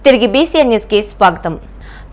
తిరిగి BCN news కి స్వాగతం.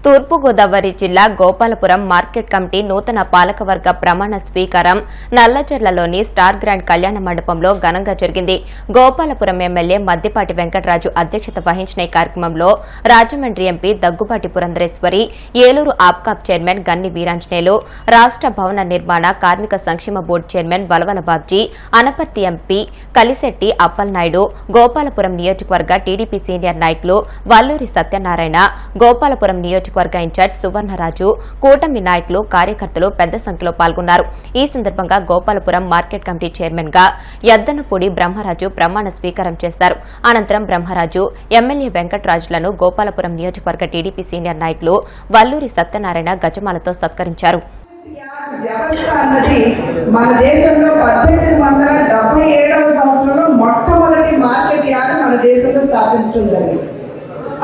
తూర్పుగోదావరి జిల్లా గోపాలపురం మార్కెట్ కమిటీ నూతన పాలకవర్గ ప్రమాణ స్వీకారం నల్లజర్లలోని స్టార్ గ్రాండ్ కళ్యాణ మండపంలో ఘనంగా జరిగింది. గోపాలపురం ఎమ్మెల్యే మద్దిపాటి వెంకటరాజు అధ్యక్షత వహించిన ఈ కార్యక్రమంలో రాజమండ్రి ఎంపీ దగ్గుబాటి పురంధరేశ్వరి, ఏలూరు ఆప్కాబ్ చైర్మన్ గన్ని వీరాంజనేయులు, రాష్ట్ర భవన నిర్మాణ కార్మిక సంక్షేమ board chairman Valavala Babji, Anaparthi MP Kalisetti Appalanaidu, Gopalapuram నియోజకవర్గ టీడీపీ సీనియర్ నాయకులు వల్లూరి సత్యనారాయణ, గోపాలపురం నియోజకవర్గ ఇన్ఛార్జ్ సువర్ణరాజు, కూటమి నాయకులు, కార్యకర్తలు పెద్ద సంఖ్యలో పాల్గొన్నారు. ఈ సందర్భంగా గోపాలపురం మార్కెట్ కమిటీ చైర్మన్ గా యద్దనపూడి బ్రహ్మరాజు ప్రమాణ స్వీకారం చేశారు. అనంతరం బ్రహ్మరాజు ఎమ్మెల్యే వెంకటరాజులను గోపాలపురం నియోజకవర్గ టీడీపీ సీనియర్ నాయకులు వల్లూరి సత్యనారాయణ గజమాలతో సత్కరించారు.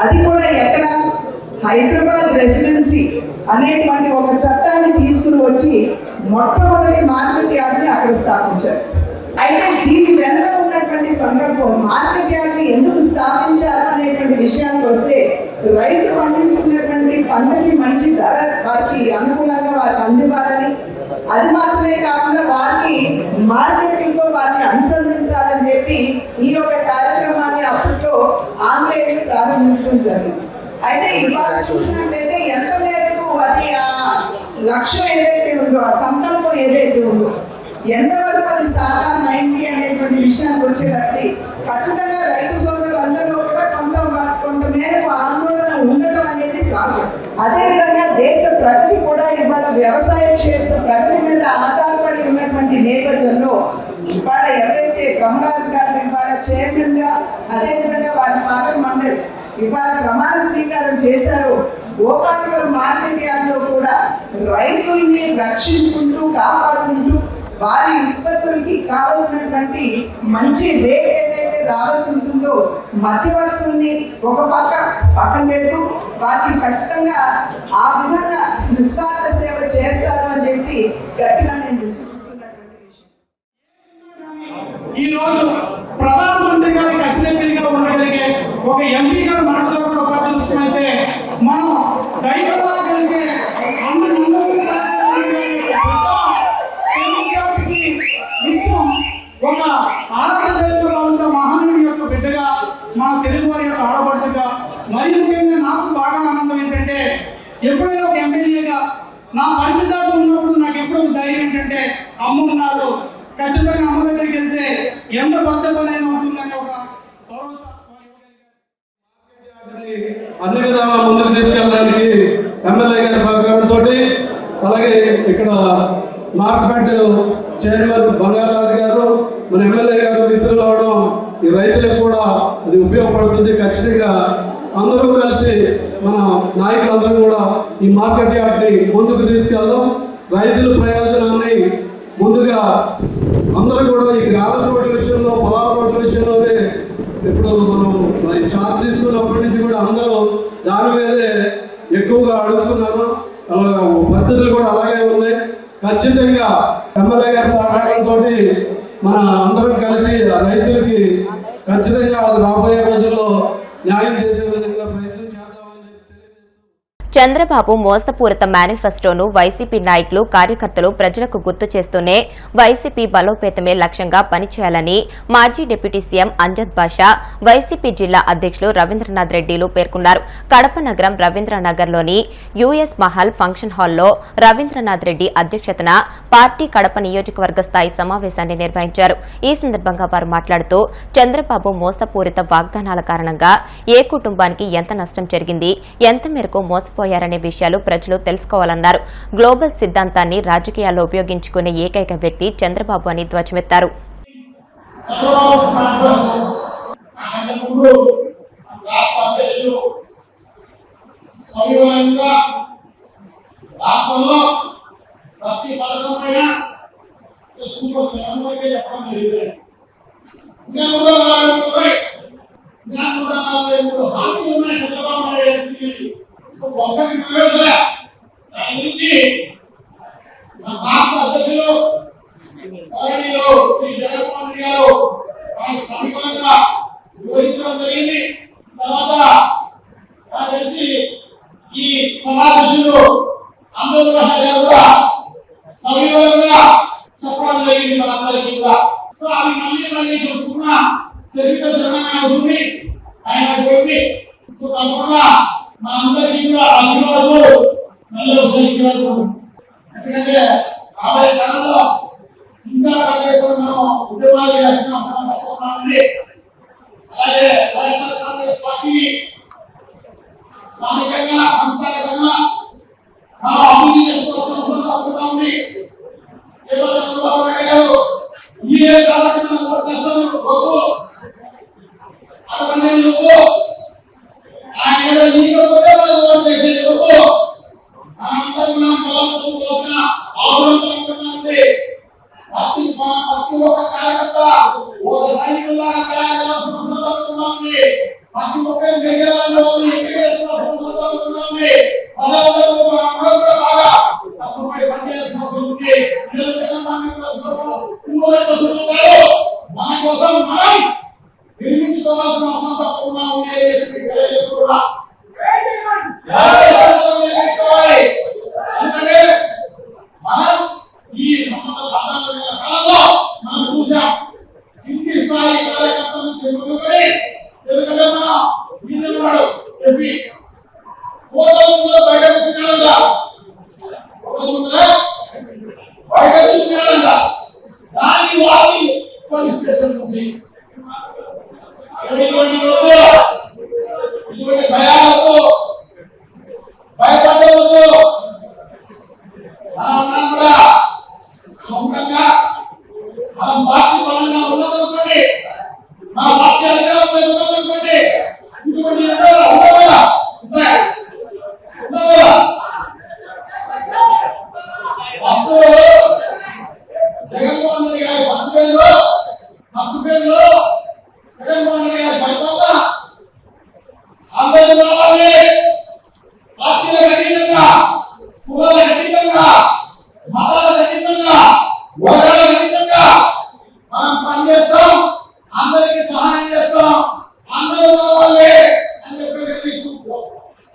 అది కూడా ఎక్కడ హైదరాబాద్ రెసిడెన్సీ అనేటువంటి ఒక చట్టాన్ని తీసుకుని వచ్చి మొట్టమొదటి మార్కెట్ యార్డ్ని అక్కడ స్థాపించారు. అయితే దీని వెనుక ఉన్నటువంటి సందర్భం మార్కెట్ యార్డ్ని ఎందుకు స్థాపించారు అనేటువంటి విషయానికి వస్తే, రైతు పండించుకున్నటువంటి పంటకి మంచి ధర వారికి అనుకూలంగా వారికి అందివ్వాలని, అది మాత్రమే కాకుండా వారికి మార్కెటింగ్ తో వారిని అనుసంధించాలని చెప్పి ఈ యొక్క కార్యక్రమాన్ని అప్పట్లో ఆంగ్లేయులు ప్రారంభించడం జరిగింది. అయితే ఇవాళ చూసినట్లయితే ఎంత మేరకు అది ఆ లక్ష్యం ఏదైతే ఉందో, ఆ సంకల్పం ఏదైతే ఉందో, ఎంతవరకు అది సాధారణమైంది అనేటువంటి విషయానికి వచ్చేటప్పుడు ఖచ్చితంగా రైతు సోదరులందరిలో కూడా కొంత మేరకు ఆందోళన ఉండటం అనేది సహజం. అదేవిధంగా దేశ ప్రగతి కూడా ఇవాళ వ్యవసాయ క్షేత్ర ప్రగతి మీద ఆధారపడి ఉన్నటువంటి నేపథ్యంలో ఇవాళ ఎవరైతే కమరాజ్ గారు ఇవాళ చైర్మన్ గా, అదేవిధంగా వారి పాలక మండలి ఇవాళ ప్రమాణ స్వీకారం చేశారు. గోపాలపురం మార్కెట్ యార్డ్లో కూడా రైతుల్ని రక్షించుకుంటూ కాపాడుకుంటూ వారి ఉత్పత్తులకి కావాల్సినటువంటి మంచి రేట్ ఏదైతే రావాల్సి ఉంటుందో మధ్యవర్తుల్ని ఒక పక్కన పెడుతూ వారికి ఖచ్చితంగా ఆ విధంగా నిస్వార్థ సేవ చేస్తారు అని చెప్పి గట్టిగా నేను విశ్వసిస్తున్నటువంటి విషయం. ఈరోజు ప్రధానమంత్రి గారికి అతి దగ్గరగా ఉండగలిగే ఒక ఎంపీ గారు మనతో కూడా ఒక అదృష్టం అయితే, మనం దైవంగా కలిసే ఒక ఆరాధన దైవంగా ఉంచే మహానుడి యొక్క బిడ్డగా, మన తెలుగు వారి యొక్క ఆడపడుచుగా, మరి ముఖ్యంగా నాకు బాగా ఆనందం ఏంటంటే, ఎప్పుడైనా ఒక ఎమ్మెల్యేగా నా పరిధిదాటు ఉన్నప్పుడు నాకు ఎప్పుడో ధైర్యం ఏంటంటే, అమ్మ ఉన్నారు, ఖచ్చితంగా అమ్మ దగ్గరికి వెళ్తే ఎంత పెద్ద పనైనా ఉంటుందని ఒక అన్ని విధాలా ముందుకు తీసుకెళ్ళడానికి ఎమ్మెల్యే గారి సహకారంతో, అలాగే ఇక్కడ మార్కెట్ చైర్మన్ బంగారాజు గారు, మన ఎమ్మెల్యే గారు మిత్రులు అవడం ఈ రైతులకు కూడా అది ఉపయోగపడుతుంది. ఖచ్చితంగా అందరూ కలిసి మన నాయకులందరూ కూడా ఈ మార్కెట్ యార్డ్ని ముందుకు తీసుకెళ్దాం. రైతుల ప్రయోజనాన్ని ముందుగా అందరూ కూడా ఈ గ్రామ రోడ్ల విషయంలో, పొలాల రోడ్ల విషయంలోనే ఇప్పుడు మనం చార్జ్ తీసుకున్నప్పటి నుంచి కూడా అందరూ దాని మీదే ఎక్కువగా అడుగుతున్నారు. అలాగే పరిస్థితులు కూడా అలాగే ఉన్నాయి. ఖచ్చితంగా ఎమ్మెల్యే గారి సహకారంతో మన అందరం కలిసి రైతులకి ఖచ్చితంగా అది రాబోయే రోజుల్లో న్యాయం చేసే విధంగా ప్రయత్నం చేద్దామని తెలియజేస్తూ, చంద్రబాబు మోసపూరిత మేనిఫెస్టోను వైసీపీ నాయకులు, కార్యకర్తలు ప్రజలకు గుర్తు చేస్తూనే వైసీపీ బలోపేతమే లక్ష్యంగా పనిచేయాలని మాజీ డిప్యూటీ సీఎం అంజద్ బాషా, వైసీపీ జిల్లా అధ్యక్షులు రవీంద్రనాథ్ రెడ్డిలు పేర్కొన్నారు. కడప నగరం రవీంద్రనగర్లోని యూఎస్ మహల్ ఫంక్షన్ హాల్లో రవీంద్రనాథ్ రెడ్డి అధ్యక్షతన పార్టీ కడప నియోజకవర్గ స్థాయి సమావేశాన్ని నిర్వహించారు. ఈ సందర్భంగా వారు మాట్లాడుతూ, చంద్రబాబు మోసపూరిత వాగ్దానాల కారణంగా ఏ కుటుంబానికి ఎంత నష్టం జరిగింది, ఎంత మేరకు మోసపోయారనే విషయాలు ప్రజలు తెలుసుకోవాలన్నారు. గ్లోబల్ సిద్ధాంతాన్ని రాజకీయాల్లో ఉపయోగించుకునే ఏకైక వ్యక్తి చంద్రబాబు అని ధ్వజమెత్తారు. రాష్ట్ర అధ్యక్షులు శ్రీ జగన్మోహన్ రెడ్డి గారు సమీపంగా నిర్వహించడం జరిగింది. తర్వాత సమావేశంలో అంబేద్కర్ గారు కూడా సవివరంగా చెప్పడం జరిగింది మనందరికీ కూడా. సో అది మళ్ళీ చెప్పుకున్నా చరిత్ర జనమే అవుతుంది, ఆయన పోయింది. సో తప్పకుండా మనందరికీ కూడా అభివాదాలు మళ్ళీ ఒకసారి. ఎందుకంటే రాబోయే కాలంలో ఇంకా మనం ఉద్యమాలు చేస్తున్న అవసరం తప్పకుండా ఉంది. అలాగే వైఎస్ఆర్ కాంగ్రెస్ పార్టీని స్థానికంగా సంస్థాగతంగా మనం అభివృద్ధి చేసుకోవాల్సిన అవసరం తప్పకుండా ఉంది. ఏదో చంద్రబాబు నాయుడు గారు ఈ కాబట్టి మనం ఓట్లేస్తాం వద్దు అటువంటి వద్దు, ఆయన ఏదో నీకపోతే మనం ఓట్ వేసేది వద్దు. మనందరూ మనం బలం పొందుకోవాల్సిన అవసరం తప్పకుండా ఉంది. ప్రతి ఒక్క కార్యకర్త ఒక సైనికుల్లాగా తయారవలసిన అవసరం తప్పకుండా ఉంది. ప్రతి ఒక్కరి దగ్గరలో ఎంపికేసిన అవసరం తప్పకుండా ఉంది. ప్రజలందరూ మనందరూ కూడా బాగా కష్టపడి పనిచేయాల్సిన అవసరం ఉంది. మన కోసం మనం నిర్మించుకోవాల్సిన అవసరం తప్పకుండా ఉంది అని చెప్పి తెలియజేస్తున్నా. ఎందుకంటే మనం ఈ సంబంధ కాలంలో మనం చూసాం కింది స్థాయి కార్యకర్తల నుంచి మొదలుకొని, ఎందుకంటే మనం ఈనాడు చెప్పి పోతల బయట చూసినాడంట, బయట చూసినాడంట, దానికి వారి క్వాలిఫికేషన్ ఉంది. ఇటువంటి భయాలతో భయపడవద్దు. మనం కూడా సొంతంగా మనం పార్టీ బలంగా ఉన్నదనుకోండి, మన పార్టీ అధికారంలో ఉన్నదనుకోండి, ఇటువంటి జగన్మోహన్ రెడ్డి గారి ఫస్ట్ పేజ్ లో జగన్మోహన్ రెడ్డి గారి పరిపాలన అందరూ రావాలి, పార్టీలకు అతీతంగా, కులాలకు అతీతంగా, మతాలకు అతీతంగా, వర్గాలకు అతీతంగా మనం పనిచేస్తాం, అందరికీ సహాయం చేస్తాం, అందరూ రావాలి అని చెప్పేసి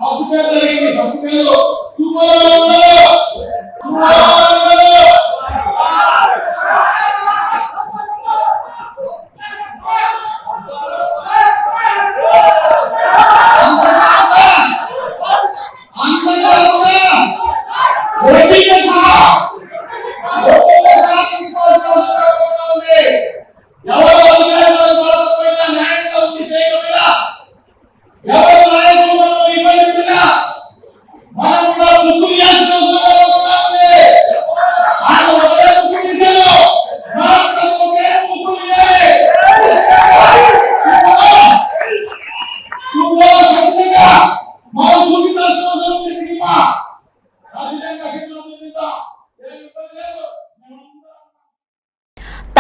తప్పు పేరు జరిగింది. తప్పు పేరు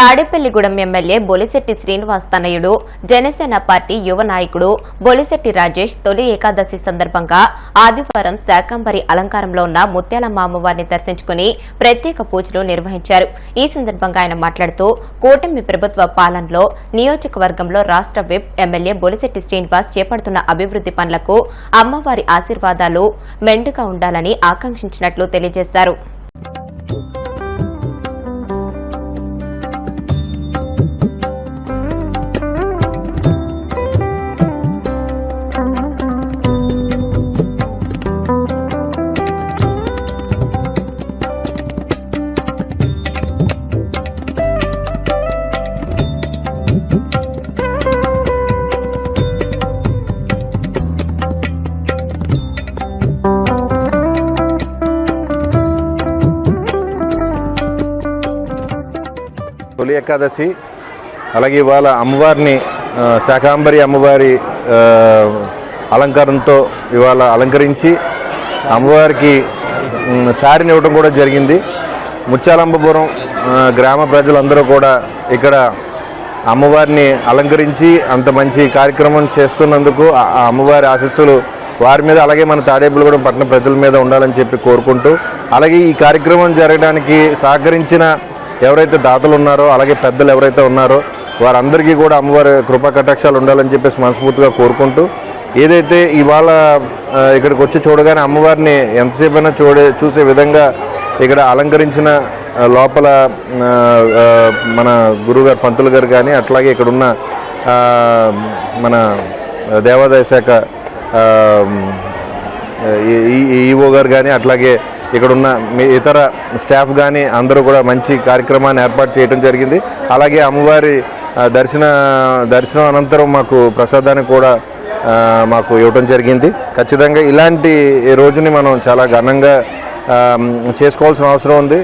తాడేపల్లిగూడెం ఎమ్మెల్యే బొలిశెట్టి శ్రీనివాస్ తనయుడు జనసేన పార్టీ యువ నాయకుడు బొలిశెట్టి రాజేష్ తొలి ఏకాదశి సందర్భంగా ఆదివారం శాకంబరి అలంకారంలో ఉన్న ముత్యాలమ్మ అమ్మవారిని దర్శించుకుని ప్రత్యేక పూజలు నిర్వహించారు. ఈ సందర్భంగా ఆయన మాట్లాడుతూ కూటమి ప్రభుత్వ పాలనలో నియోజకవర్గంలో రాష్ట్ర విప్ ఎమ్మెల్యే బొలిశెట్టి శ్రీనివాస్ చేపడుతున్న అభివృద్ధి పనులకు అమ్మవారి ఆశీర్వాదాలు మెండుగా ఉండాలని ఆకాంక్షించినట్లు తెలియజేశారు. తొలి ఏకాదశి అలాగే ఇవాళ అమ్మవారిని శాకాంబరి అమ్మవారి అలంకారంతో ఇవాళ అలంకరించి అమ్మవారికి శారీని ఇవ్వడం కూడా జరిగింది. ముత్యాలంబపురం గ్రామ ప్రజలందరూ కూడా ఇక్కడ అమ్మవారిని అలంకరించి అంత మంచి కార్యక్రమం చేస్తున్నందుకు ఆ అమ్మవారి ఆశీస్సులు వారి మీద అలాగే మన తాడేపల్లిగూడెం పట్టణ ప్రజల మీద ఉండాలని చెప్పి కోరుకుంటూ, అలాగే ఈ కార్యక్రమం జరగడానికి సహకరించిన ఎవరైతే దాతలు ఉన్నారో అలాగే పెద్దలు ఎవరైతే ఉన్నారో వారందరికీ కూడా అమ్మవారి కృపా కటాక్షాలు ఉండాలని చెప్పేసి మనస్ఫూర్తిగా కోరుకుంటూ, ఏదైతే ఇవాళ ఇక్కడికి వచ్చి చూడగానే అమ్మవారిని ఎంతసేపైనా చూసే విధంగా ఇక్కడ అలంకరించిన లోపల మన గురువుగారు పంతులు గారు కానీ అట్లాగే ఇక్కడున్న మన దేవాదాయ శాఖ ఈఓ గారు కానీ అట్లాగే ఇక్కడున్న ఇతర స్టాఫ్ కానీ అందరూ కూడా మంచి కార్యక్రమాన్ని ఏర్పాటు చేయడం జరిగింది. అలాగే అమ్మవారి దర్శనం అనంతరం మాకు ప్రసాదాన్ని కూడా మాకు ఇవ్వడం జరిగింది. ఖచ్చితంగా ఇలాంటి రోజుని మనం చాలా ఘనంగా చేసుకోవాల్సిన అవసరం ఉంది.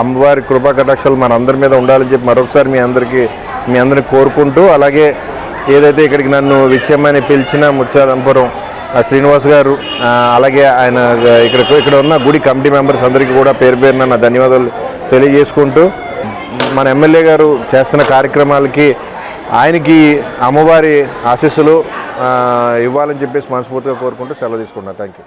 అమ్మవారి కృపా కటాక్షాలు మన అందరి మీద ఉండాలని చెప్పి మరొకసారి మీ అందరిని కోరుకుంటూ, అలాగే ఏదైతే ఇక్కడికి నన్ను విచ్చేయమని పిలిచిన ముత్యాలంపురం శ్రీనివాస్ గారు, అలాగే ఆయన ఇక్కడ ఉన్న గుడి కమిటీ మెంబర్స్ అందరికీ కూడా పేరు పేరున నా ధన్యవాదాలు తెలియజేసుకుంటూ, మన ఎమ్మెల్యే గారు చేస్తున్న కార్యక్రమాలకి ఆయనకి అమ్మవారి ఆశీస్సులు ఇవ్వాలని చెప్పేసి మనస్ఫూర్తిగా కోరుకుంటూ సెలవు తీసుకుంటున్నాను. Thank you.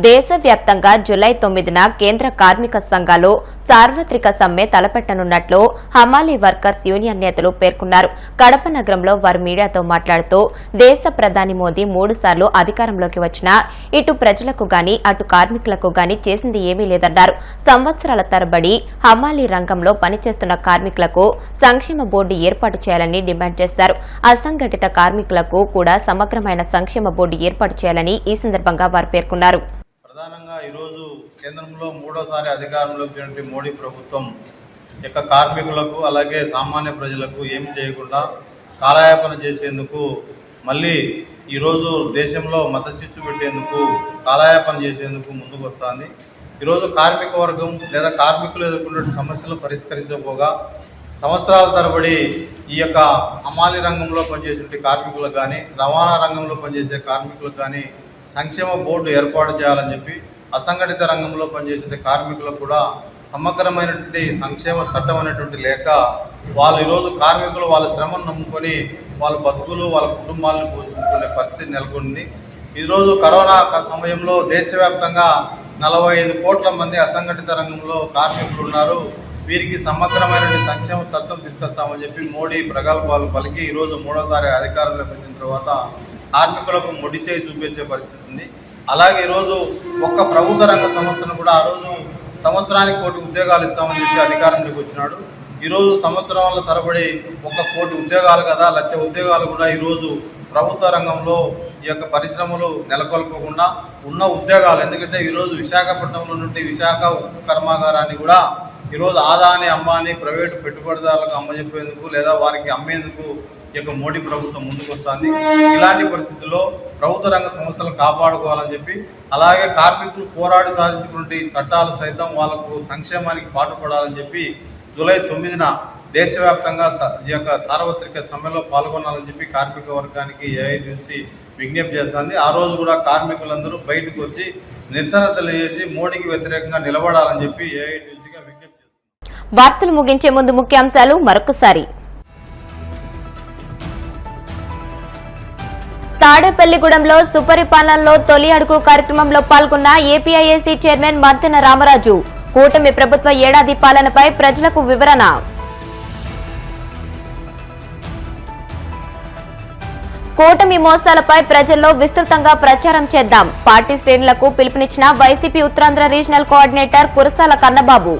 దేశవ్యాప్తంగా జూలై 9న కేంద్ర కార్మిక సంఘాలు సార్వత్రిక సమ్మె తలపెట్టనున్నట్లు హమాలీ వర్కర్స్ యూనియన్ నేతలు పేర్కొన్నారు. కడప నగరంలో వారు మీడియాతో మాట్లాడుతూ దేశ ప్రధాని మోదీ 3 సార్లు అధికారంలోకి వచ్చినా ఇటు ప్రజలకు గాని అటు కార్మికులకు గాని చేసింది ఏమీ లేదన్నారు. సంవత్సరాల తరబడి హమాలీ రంగంలో పనిచేస్తున్న కార్మికులకు సంక్షేమ బోర్డు ఏర్పాటు చేయాలని డిమాండ్ చేశారు. అసంఘటిత కార్మికులకు కూడా సమగ్రమైన సంక్షేమ బోర్డు ఏర్పాటు చేయాలని ఈ సందర్భంగా వారు పేర్కొన్నారు. ప్రధానంగా ఈరోజు కేంద్రంలో 3వసారి అధికారంలోకి వచ్చిన మోడీ ప్రభుత్వం యొక్క కార్మికులకు అలాగే సామాన్య ప్రజలకు ఏమి చేయకుండా కాలయాపన చేసేందుకు, మళ్ళీ ఈరోజు దేశంలో మతచిచ్చు పెట్టేందుకు, కాలయాపన చేసేందుకు ముందుకు వస్తుంది. ఈరోజు కార్మిక వర్గం లేదా కార్మికులు ఎదుర్కొనే సమస్యలు పరిష్కరించకపోగా సంవత్సరాల తరబడి ఈ యొక్క హమాలీ రంగంలో పనిచేసే కార్మికులకు కానీ, రవాణా రంగంలో పనిచేసే కార్మికులకు కానీ సంక్షేమ బోర్డు ఏర్పాటు చేయాలని చెప్పి, అసంఘటిత రంగంలో పనిచేసే కార్మికులకు కూడా సమగ్రమైనటువంటి సంక్షేమ చట్టం అనేటువంటి లేక వాళ్ళు ఈరోజు కార్మికులు వాళ్ళ శ్రమను నమ్ముకొని వాళ్ళ బతుకులు వాళ్ళ కుటుంబాలను పోషించుకునే పరిస్థితి నెలకొంది. ఈరోజు కరోనా సమయంలో దేశవ్యాప్తంగా 45 కోట్ల మంది అసంఘటిత రంగంలో కార్మికులు ఉన్నారు. వీరికి సమగ్రమైనటువంటి సంక్షేమ చట్టం తీసుకొస్తామని చెప్పి మోడీ ప్రగల్భాలు పలికి ఈరోజు 3వసారి అధికారంలోకి వచ్చిన తర్వాత కార్మికులకు మొడి చేయి చూపించే పరిస్థితి ఉంది. అలాగే ఈరోజు ఒక్క ప్రభుత్వ రంగ సంస్థను కూడా ఆ రోజు సంవత్సరానికి 1 కోటి ఉద్యోగాలు ఇస్తామని చెప్పి అధికారంలోకి వచ్చినాడు. ఈరోజు సంవత్సరాల తరబడి 1 కోటి ఉద్యోగాలు కదా, 1,00,000 ఉద్యోగాలు కూడా ఈరోజు ప్రభుత్వ రంగంలో ఈ యొక్క పరిశ్రమలు నెలకొల్పకుండా ఉన్న ఉద్యోగాలు, ఎందుకంటే ఈరోజు విశాఖపట్నంలో నుండి విశాఖ ఉక్కు కర్మాగారాన్ని కూడా ఈరోజు ఆదాని అంబానీ ప్రైవేటు పెట్టుబడిదారులకు అమ్మజెప్పేందుకు లేదా వారికి అమ్మేందుకు ఈ యొక్క మోడీ ప్రభుత్వం ముందుకు వస్తుంది. ఇలాంటి పరిస్థితుల్లో ప్రభుత్వ రంగ సంస్థలను కాపాడుకోవాలని చెప్పి, అలాగే కార్మికులు పోరాడి సాధించినటువంటి చట్టాలు సైతం వాళ్లకు సంక్షేమానికి పాటుపడాలని చెప్పి జూలై 9న దేశవ్యాప్తంగా ఈ యొక్క సార్వత్రిక సమ్మెలో పాల్గొనాలని చెప్పి కార్మిక వర్గానికి ఏఐటీసీ విజ్ఞప్తి చేస్తుంది. ఆ రోజు కూడా కార్మికులందరూ బయటకు వచ్చి నిరసన తెలియజేసి మోడీకి వ్యతిరేకంగా నిలబడాలని చెప్పి ఏఐటీసీగా విజ్ఞప్తి చేస్తుంది. వార్తలు ముగించే ముందు ముఖ్యాంశాలు మరొకసారి. తాడేపల్లిగూడెంలో సుపరిపాలనలో తొలి అడుగు కార్యక్రమంలో పాల్గొన్న ఏపీఐఏసీ చైర్మన్ మర్దెన రామరాజు. కూటమి ప్రభుత్వ ఏడాది పాలనపై ప్రజలకు వివరణ. కూటమి మోసాలపై ప్రజల్లో విస్తృతంగా ప్రచారం చేద్దాం. పార్టీ శ్రేణులకు పిలుపునిచ్చిన వైసీపీ ఉత్తరాంధ్ర రీజనల్ కోఆర్డినేటర్ కురసాల కన్నబాబు.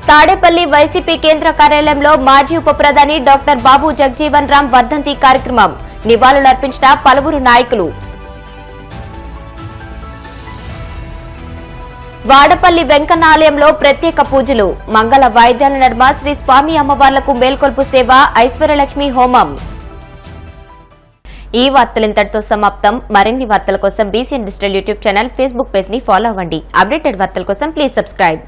తాడేపల్లి వైసీపీ కేంద్ర కార్యాలయంలో మాజీ ఉప ప్రధాని డాక్టర్ బాబు జగజీవన్ రామ్ వర్ధంతి కార్యక్రమం. నివాళులర్పించిన పలువురు నాయకులు. వాడపల్లి వెంకన్న ఆలయంలో ప్రత్యేక పూజలు. మంగళ వాయిద్యాల నడుమ శ్రీ స్వామి అమ్మవార్లకు మేల్కొల్పు సేవ, ఐశ్వర్యలక్ష్మి హోమం. ఈ వార్తలింతటితో సమాప్తం. మరిన్ని వార్తల కోసం BCN digital YouTube channel, Facebook page ని ఫాలో అవ్వండి. అప్డేటెడ్ వార్తల కోసం ప్లీజ్ సబ్స్క్రైబ్.